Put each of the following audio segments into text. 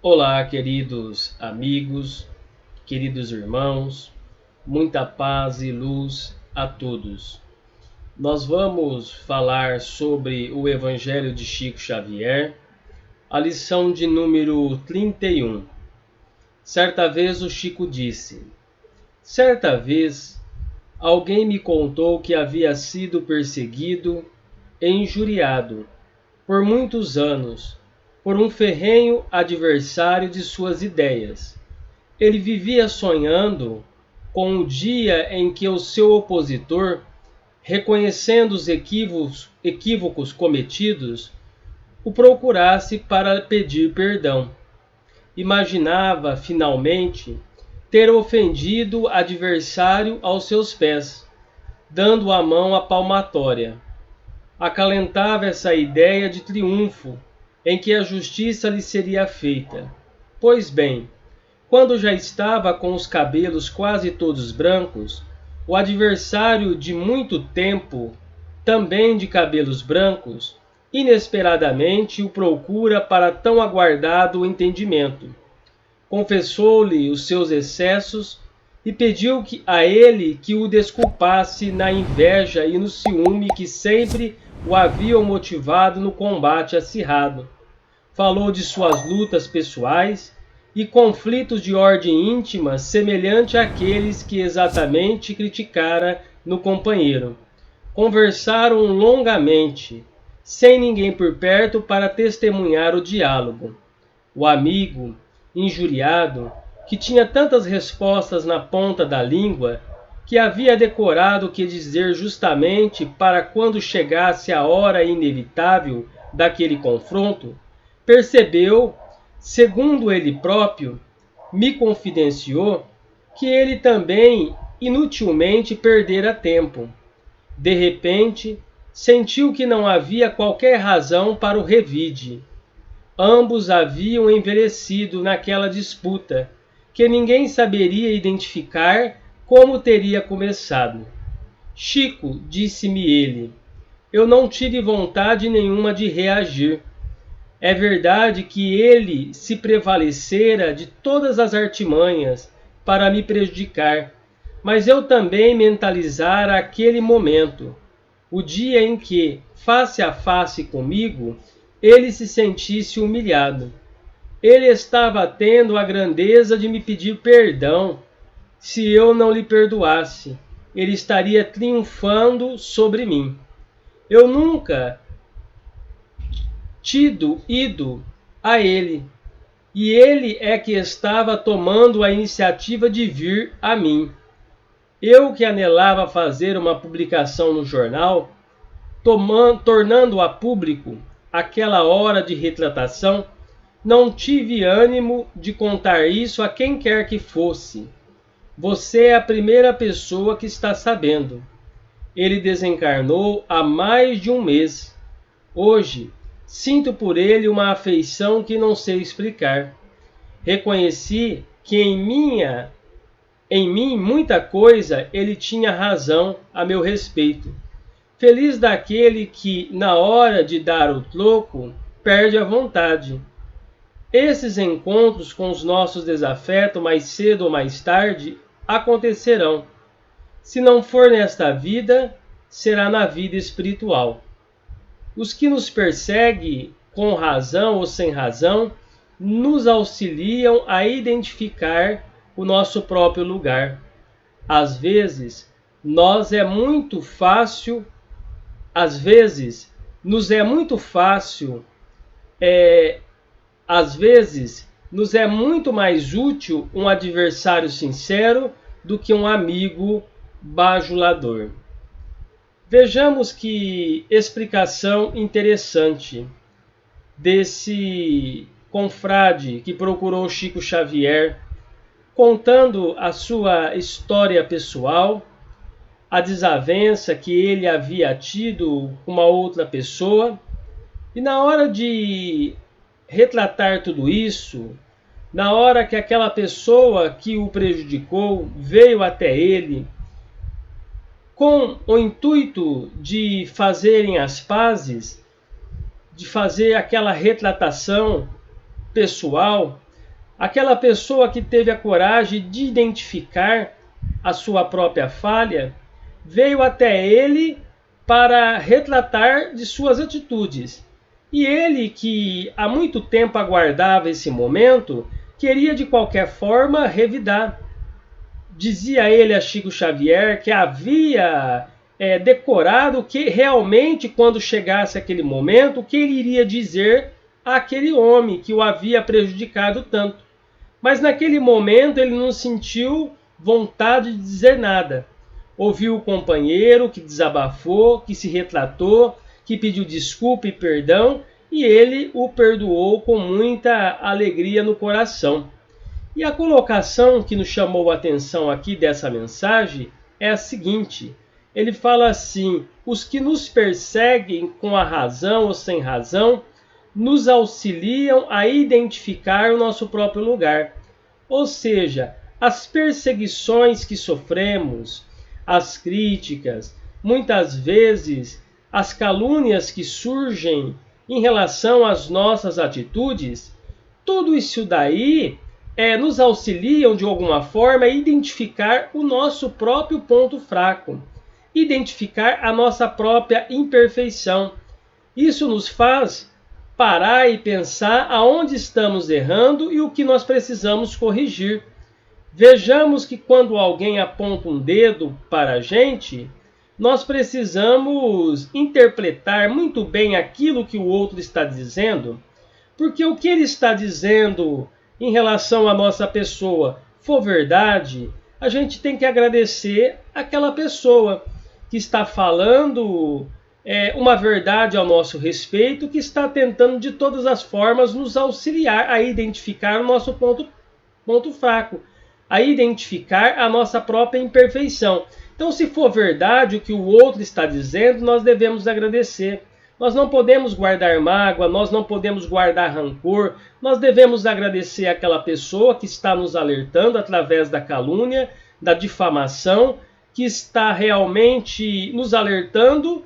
Olá, queridos amigos, queridos irmãos, muita paz e luz a todos. Nós vamos falar sobre o Evangelho de Chico Xavier, a lição de número 31. Certa vez o Chico disse: certa vez alguém me contou que havia sido perseguido e injuriado por muitos anos por um ferrenho adversário de suas ideias. Ele vivia sonhando com o dia em que o seu opositor, reconhecendo os equívocos cometidos, o procurasse para pedir perdão. Imaginava, finalmente, ter ofendido o adversário aos seus pés, dando a mão à palmatória. Acalentava essa ideia de triunfo em que a justiça lhe seria feita. Pois bem, quando já estava com os cabelos quase todos brancos, o adversário de muito tempo, também de cabelos brancos, inesperadamente o procura para tão aguardado entendimento. Confessou-lhe os seus excessos e pediu a ele que o desculpasse na inveja e no ciúme que sempre o haviam motivado no combate acirrado. Falou de suas lutas pessoais e conflitos de ordem íntima semelhante àqueles que exatamente criticara no companheiro. Conversaram longamente, sem ninguém por perto para testemunhar o diálogo. O amigo, injuriado, que tinha tantas respostas na ponta da língua, que havia decorado o que dizer justamente para quando chegasse a hora inevitável daquele confronto, percebeu, segundo ele próprio me confidenciou, que ele também inutilmente perdera tempo. De repente, sentiu que não havia qualquer razão para o revide. Ambos haviam envelhecido naquela disputa, que ninguém saberia identificar como teria começado. Chico, disse-me ele, eu não tive vontade nenhuma de reagir. É verdade que ele se prevalecera de todas as artimanhas para me prejudicar, mas eu também mentalizara aquele momento, o dia em que, face a face comigo, ele se sentisse humilhado. Ele estava tendo a grandeza de me pedir perdão. Se eu não lhe perdoasse, ele estaria triunfando sobre mim. Eu nunca ido a ele, e ele é que estava tomando a iniciativa de vir a mim. Eu que anelava fazer uma publicação no jornal, tornando-a público aquela hora de retratação, não tive ânimo de contar isso a quem quer que fosse. Você é a primeira pessoa que está sabendo. Ele desencarnou há mais de um mês. Hoje, sinto por ele uma afeição que não sei explicar. Reconheci que em mim muita coisa ele tinha razão a meu respeito. Feliz daquele que, na hora de dar o troco, perde a vontade. Esses encontros com os nossos desafetos, mais cedo ou mais tarde, acontecerão. Se não for nesta vida, será na vida espiritual. Os que nos perseguem, com razão ou sem razão, nos auxiliam a identificar o nosso próprio lugar. Às vezes, nos é muito mais útil um adversário sincero do que um amigo bajulador. Vejamos que explicação interessante desse confrade que procurou Chico Xavier, contando a sua história pessoal, a desavença que ele havia tido com uma outra pessoa, e na hora de retratar tudo isso, na hora que aquela pessoa que o prejudicou veio até ele com o intuito de fazerem as pazes, de fazer aquela retratação pessoal, aquela pessoa que teve a coragem de identificar a sua própria falha, veio até ele para retratar de suas atitudes. E ele, que há muito tempo aguardava esse momento, queria de qualquer forma revidar. Dizia ele a Chico Xavier que havia decorado que realmente, quando chegasse aquele momento, o que ele iria dizer àquele homem que o havia prejudicado tanto. Mas naquele momento ele não sentiu vontade de dizer nada. Ouviu o companheiro que desabafou, que se retratou, que pediu desculpa e perdão, e ele o perdoou com muita alegria no coração. E a colocação que nos chamou a atenção aqui dessa mensagem é a seguinte: ele fala assim: os que nos perseguem com a razão ou sem razão nos auxiliam a identificar o nosso próprio lugar. Ou seja, as perseguições que sofremos, as críticas, muitas vezes as calúnias que surgem em relação às nossas atitudes, tudo isso daí nos auxiliam de alguma forma a identificar o nosso próprio ponto fraco, identificar a nossa própria imperfeição. Isso nos faz parar e pensar aonde estamos errando e o que nós precisamos corrigir. Vejamos que quando alguém aponta um dedo para a gente, nós precisamos interpretar muito bem aquilo que o outro está dizendo, porque o que ele está dizendo em relação à nossa pessoa for verdade, a gente tem que agradecer aquela pessoa que está falando uma verdade ao nosso respeito, que está tentando de todas as formas nos auxiliar a identificar o nosso ponto fraco, a identificar a nossa própria imperfeição. Então, se for verdade o que o outro está dizendo, nós devemos agradecer. Nós não podemos guardar mágoa, nós não podemos guardar rancor, nós devemos agradecer àquela pessoa que está nos alertando através da calúnia, da difamação, que está realmente nos alertando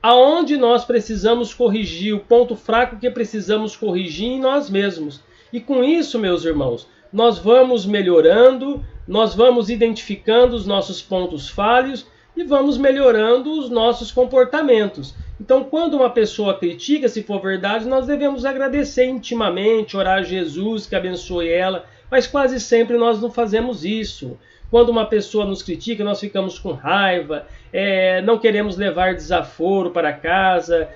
aonde nós precisamos corrigir, o ponto fraco que precisamos corrigir em nós mesmos. E com isso, meus irmãos, nós vamos melhorando, nós vamos identificando os nossos pontos falhos e vamos melhorando os nossos comportamentos. Então, quando uma pessoa critica, se for verdade, nós devemos agradecer intimamente, orar a Jesus que abençoe ela, mas quase sempre nós não fazemos isso. Quando uma pessoa nos critica, nós ficamos com raiva, não queremos levar desaforo para casa,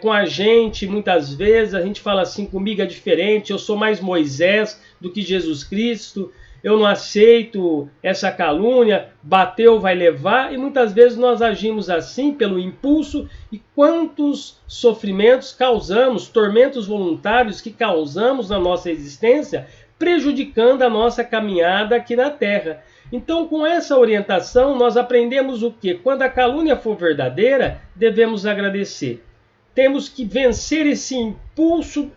com a gente, muitas vezes, a gente fala assim, comigo é diferente, eu sou mais Moisés do que Jesus Cristo, eu não aceito essa calúnia, bateu, vai levar, e muitas vezes nós agimos assim pelo impulso, e quantos sofrimentos causamos, tormentos voluntários que causamos na nossa existência, prejudicando a nossa caminhada aqui na Terra. Então, com essa orientação, nós aprendemos o quê? Quando a calúnia for verdadeira, devemos agradecer. Temos que vencer esse impulso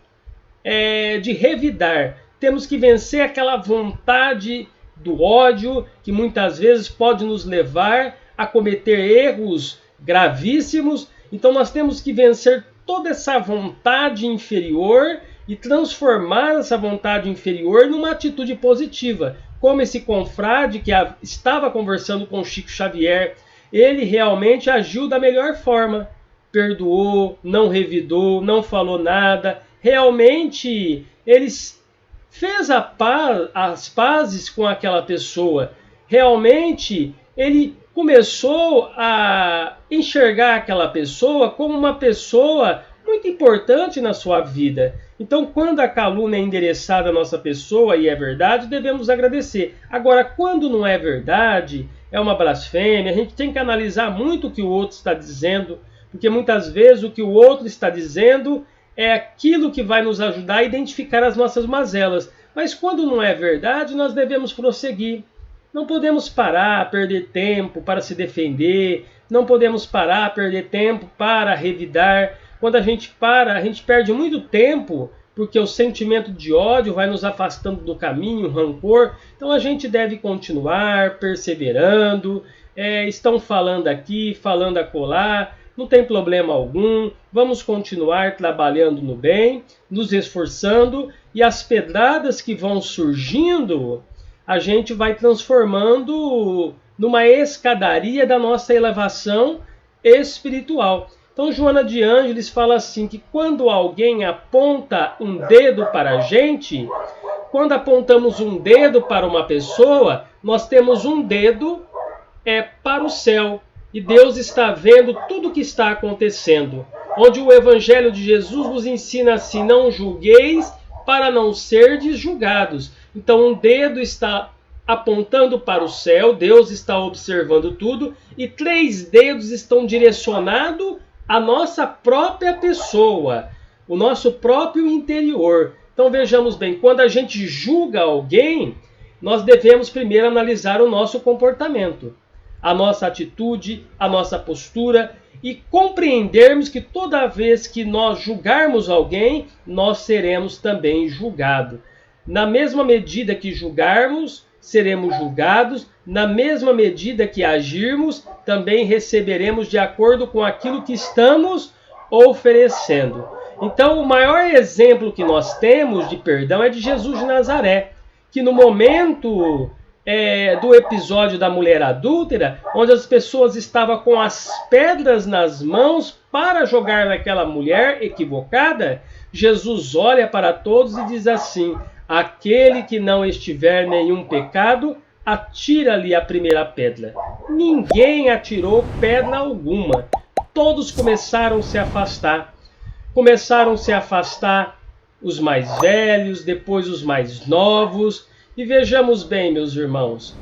de revidar. Temos que vencer aquela vontade do ódio, que muitas vezes pode nos levar a cometer erros gravíssimos. Então, nós temos que vencer toda essa vontade inferior e transformar essa vontade inferior numa atitude positiva. Como esse confrade que estava conversando com Chico Xavier, ele realmente agiu da melhor forma. Perdoou, não revidou, não falou nada. Realmente, ele fez as pazes com aquela pessoa. Realmente, ele começou a enxergar aquela pessoa como uma pessoa muito importante na sua vida. Então, quando a calúnia é endereçada à nossa pessoa e é verdade, devemos agradecer. Agora, quando não é verdade, é uma blasfêmia, a gente tem que analisar muito o que o outro está dizendo, porque muitas vezes o que o outro está dizendo é aquilo que vai nos ajudar a identificar as nossas mazelas. Mas quando não é verdade, nós devemos prosseguir. Não podemos parar, perder tempo para se defender, não podemos parar, perder tempo para revidar. Quando a gente para, a gente perde muito tempo porque o sentimento de ódio vai nos afastando do caminho, o rancor. Então a gente deve continuar perseverando. Estão falando aqui, falando acolá, não tem problema algum. Vamos continuar trabalhando no bem, nos esforçando, e as pedradas que vão surgindo, a gente vai transformando numa escadaria da nossa elevação espiritual. Então Joana de Ângeles fala assim, que quando alguém aponta um dedo para a gente, quando apontamos um dedo para uma pessoa, nós temos um dedo para o céu. E Deus está vendo tudo o que está acontecendo. Onde o Evangelho de Jesus nos ensina assim, não julgueis para não serdes julgados. Então um dedo está apontando para o céu, Deus está observando tudo, e 3 dedos estão direcionados à nossa própria pessoa, o nosso próprio interior. Então vejamos bem, quando a gente julga alguém, nós devemos primeiro analisar o nosso comportamento, a nossa atitude, a nossa postura, e compreendermos que toda vez que nós julgarmos alguém, nós seremos também julgados. Na mesma medida que julgarmos, seremos julgados. Na mesma medida que agirmos, também receberemos de acordo com aquilo que estamos oferecendo. Então, o maior exemplo que nós temos de perdão é de Jesus de Nazaré, que no momento do episódio da mulher adúltera, onde as pessoas estavam com as pedras nas mãos para jogar naquela mulher equivocada, Jesus olha para todos e diz assim: aquele que não estiver nenhum pecado, atira-lhe a primeira pedra. Ninguém atirou pedra alguma. Todos começaram a se afastar. Os mais velhos, depois os mais novos. E vejamos bem, meus irmãos,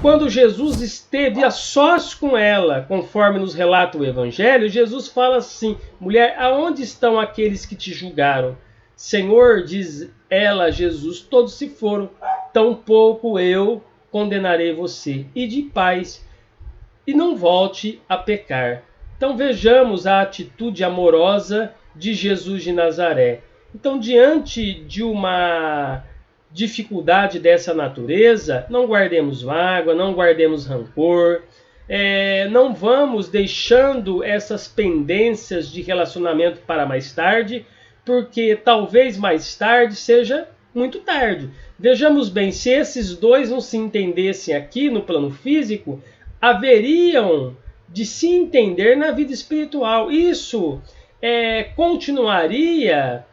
quando Jesus esteve a sós com ela, conforme nos relata o Evangelho, Jesus fala assim: mulher, aonde estão aqueles que te julgaram? Senhor, diz ela a Jesus, todos se foram, tampouco eu condenarei você. Ide em paz e não volte a pecar. Então vejamos a atitude amorosa de Jesus de Nazaré. Então, diante de uma dificuldade dessa natureza, não guardemos mágoa, não guardemos rancor, não vamos deixando essas pendências de relacionamento para mais tarde, porque talvez mais tarde seja muito tarde. Vejamos bem, se esses dois não se entendessem aqui no plano físico, haveriam de se entender na vida espiritual. Isso continuaria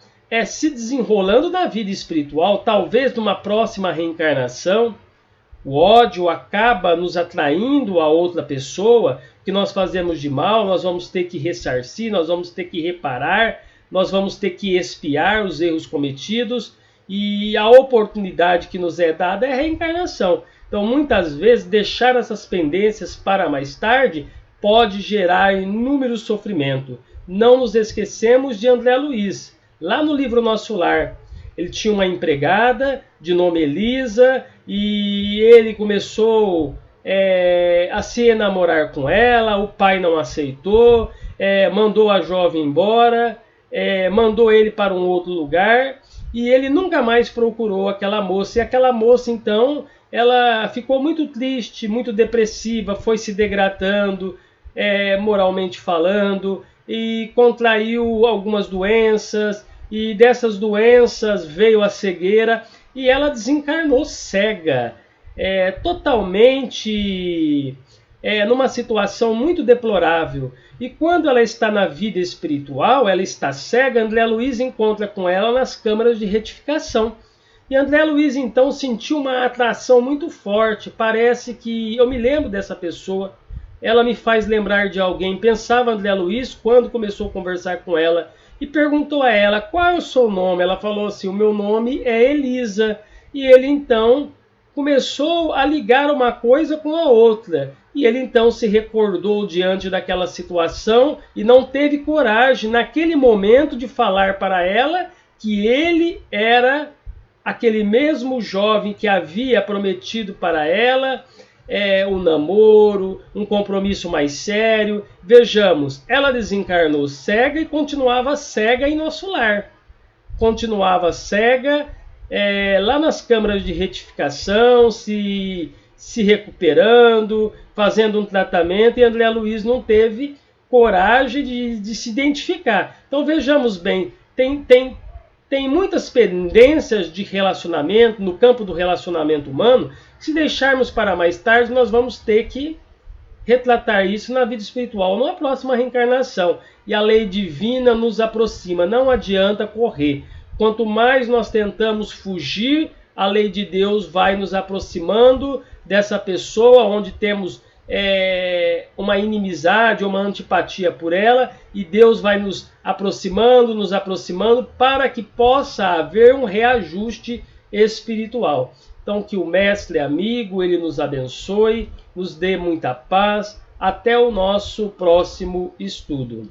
se desenrolando na vida espiritual, talvez numa próxima reencarnação. O ódio acaba nos atraindo a outra pessoa, que nós fazemos de mal, nós vamos ter que ressarcir, nós vamos ter que reparar, nós vamos ter que expiar os erros cometidos, e a oportunidade que nos é dada é a reencarnação. Então, muitas vezes, deixar essas pendências para mais tarde pode gerar inúmero sofrimento. Não nos esquecemos de André Luiz. Lá no livro Nosso Lar, ele tinha uma empregada de nome Elisa, e ele começou a se enamorar com ela, o pai não aceitou, mandou a jovem embora, mandou ele para um outro lugar, e ele nunca mais procurou aquela moça. E aquela moça, então, ela ficou muito triste, muito depressiva, foi se degradando, moralmente falando, e contraiu algumas doenças, e dessas doenças veio a cegueira, e ela desencarnou cega, totalmente numa situação muito deplorável. E quando ela está na vida espiritual, ela está cega, André Luiz encontra com ela nas câmaras de retificação. E André Luiz então sentiu uma atração muito forte, parece que eu me lembro dessa pessoa, ela me faz lembrar de alguém. Pensava André Luiz quando começou a conversar com ela, e perguntou a ela: qual é o seu nome? Ela falou assim: o meu nome é Elisa. E ele então começou a ligar uma coisa com a outra. E ele então se recordou diante daquela situação e não teve coragem naquele momento de falar para ela que ele era aquele mesmo jovem que havia prometido para ela um namoro, um compromisso mais sério. Vejamos, ela desencarnou cega e continuava cega em Nosso Lar. continuava cega, lá nas câmaras de retificação, se recuperando, fazendo um tratamento, e André Luiz não teve coragem de se identificar. Então vejamos bem, tem muitas pendências de relacionamento, no campo do relacionamento humano. Se deixarmos para mais tarde, nós vamos ter que retratar isso na vida espiritual, numa próxima reencarnação. E a lei divina nos aproxima, não adianta correr. Quanto mais nós tentamos fugir, a lei de Deus vai nos aproximando dessa pessoa, onde temos uma inimizade, uma antipatia por ela, e Deus vai nos aproximando, para que possa haver um reajuste espiritual. Então, que o Mestre amigo, ele nos abençoe, nos dê muita paz. Até o nosso próximo estudo.